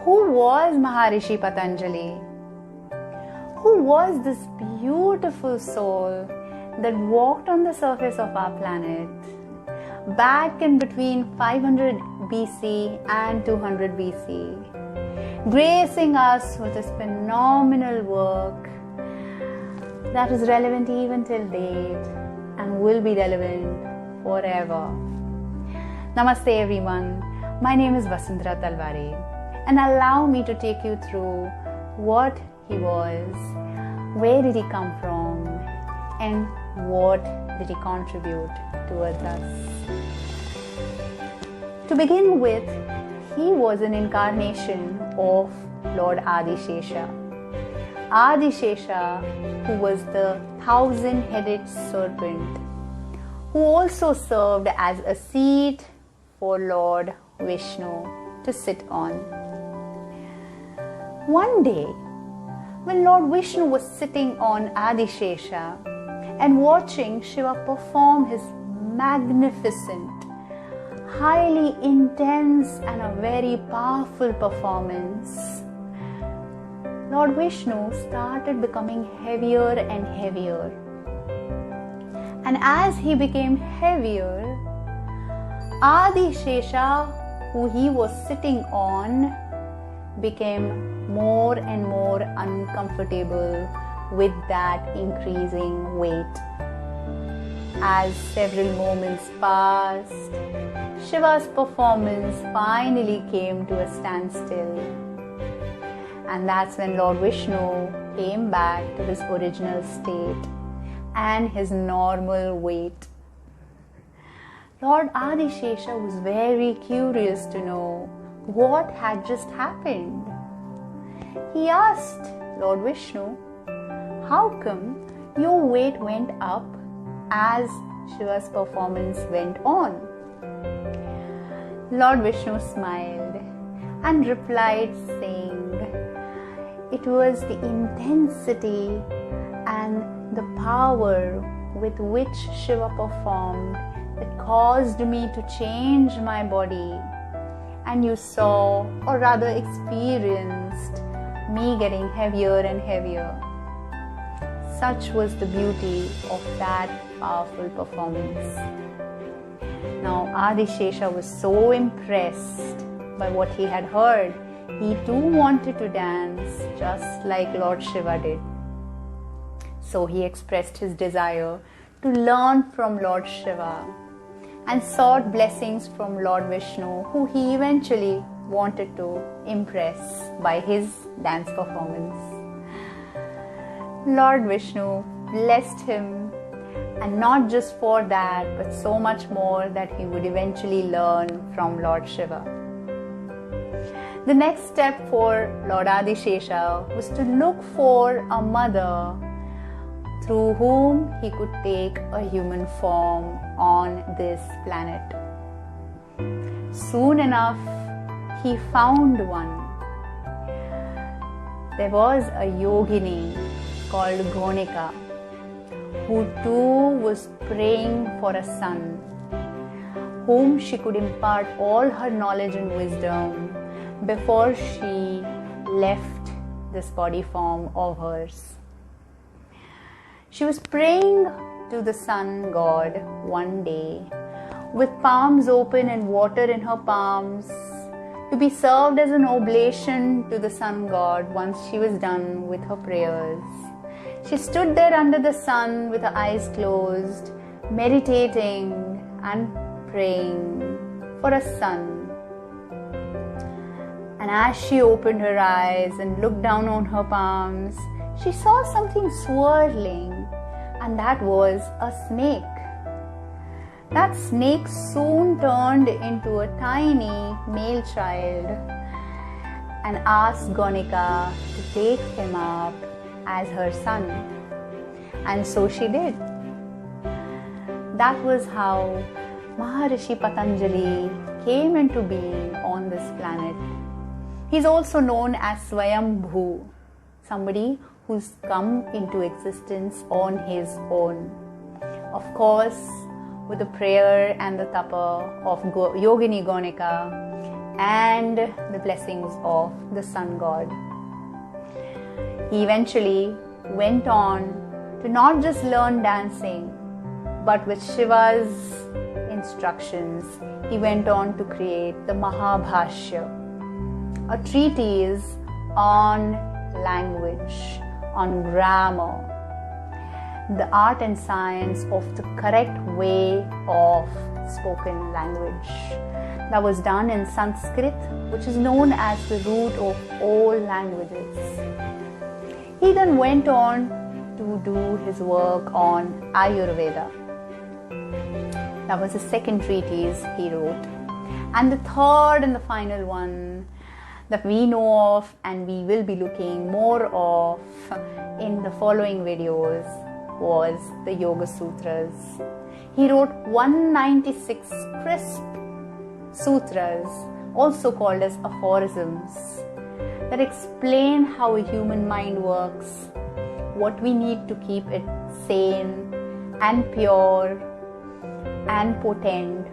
Who was Maharishi Patanjali? Who was this beautiful soul that walked on the surface of our planet back in between 500 BC and 200 BC, gracing us with this phenomenal work that is relevant even till date and will be relevant forever. Namaste everyone, my name is Vasundhara Talware, and allow me to take you through what he was, where did he come from, and what did he contribute towards us. To begin with, he was an incarnation of Lord Adishesha. Adishesha, who was the 1,000-headed serpent, who also served as a seat for Lord Vishnu to sit on. One day, when Lord Vishnu was sitting on Adishesha and watching Shiva perform his magnificent, highly intense and a very powerful performance, Lord Vishnu started becoming heavier and heavier. And as he became heavier, Adishesha, who he was sitting on, became more and more uncomfortable with that increasing weight. As several moments passed, Shiva's performance finally came to a standstill. And that's when Lord Vishnu came back to his original state and his normal weight. Lord Adishesha was very curious to know what had just happened. He asked Lord Vishnu, "How come your weight went up as Shiva's performance went on?" Lord Vishnu smiled and replied saying, "It was the intensity and the power with which Shiva performed that caused me to change my body, and you saw, or rather experienced, me getting heavier and heavier." Such was the beauty of that powerful performance. Now Adishesha was so impressed by what he had heard, he too wanted to dance just like Lord Shiva did. So he expressed his desire to learn from Lord Shiva and sought blessings from Lord Vishnu, who he eventually wanted to impress by his dance performance. Lord Vishnu blessed him, and not just for that, but so much more that he would eventually learn from Lord Shiva. The next step for Lord Adishesha was to look for a mother through whom he could take a human form on this planet. Soon enough, he found one. There was a yogini called Gonika, who too was praying for a son, whom she could impart all her knowledge and wisdom before she left this body form of hers. She was praying to the sun god one day with palms open and water in her palms to be served as an oblation to the sun god once she was done with her prayers. She stood there under the sun with her eyes closed, meditating and praying for a son. And as she opened her eyes and looked down on her palms, she saw something swirling, and that was a snake. That snake soon turned into a tiny male child and asked Gonika to take him up as her son. And so she did. That was how Maharishi Patanjali came into being on this planet. He's also known as Swayambhu, somebody who's come into existence on his own. Of course, with the prayer and the tapa of Yogini Gonika and the blessings of the sun god. He eventually went on to not just learn dancing, but with Shiva's instructions, he went on to create the Mahabhashya, a treatise on language, on grammar, the art and science of the correct way of spoken language. That was done in Sanskrit, which is known as the root of all languages. He then went on to do his work on Ayurveda. That was the second treatise he wrote. And the third and the final one that we know of and we will be looking more of in the following videos was the Yoga Sutras. He wrote 196 crisp sutras, also called as aphorisms, that explain how a human mind works, what we need to keep it sane and pure and potent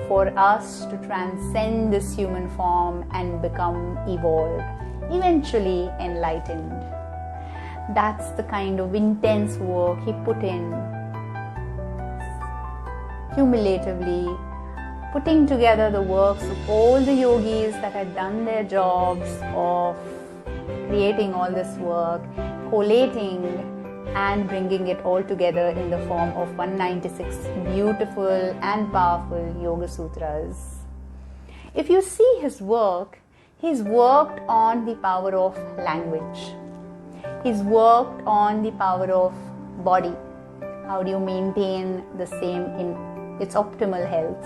for us to transcend this human form and become evolved, eventually enlightened. That's the kind of intense work he put in, cumulatively putting together the works of all the yogis that had done their jobs of creating all this work, collating and bringing it all together in the form of 196 beautiful and powerful Yoga Sutras. If you see his work, he's worked on the power of language. He's worked on the power of body. How do you maintain the same in its optimal health?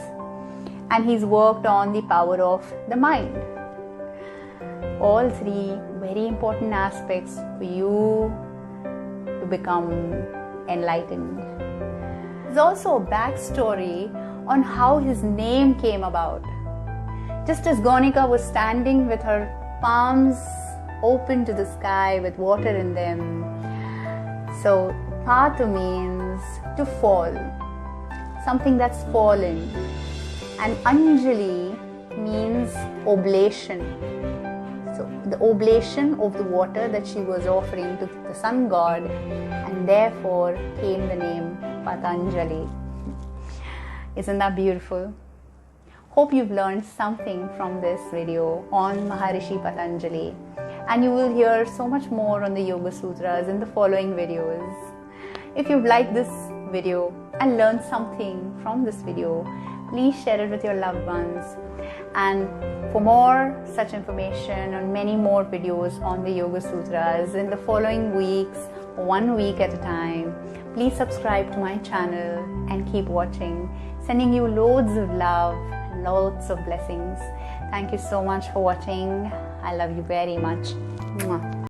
And he's worked on the power of the mind. All three very important aspects for you to become enlightened. There's also a backstory on how his name came about. Just as Gonika was standing with her palms open to the sky with water in them, so Patu means to fall, something that's fallen, and Anjali means oblation. So the oblation of the water that she was offering to the sun god, and therefore came the name Patanjali. Isn't that beautiful? Hope you've learned something from this video on Maharishi Patanjali, and you will hear so much more on the Yoga Sutras in the following videos. If you've liked this video and learned something from this video, please share it with your loved ones. And for more such information and many more videos on the Yoga Sutras in the following weeks, 1 week at a time, please subscribe to my channel and keep watching. Sending you loads of love and lots of blessings. Thank you so much for watching. I love you very much. Mwah.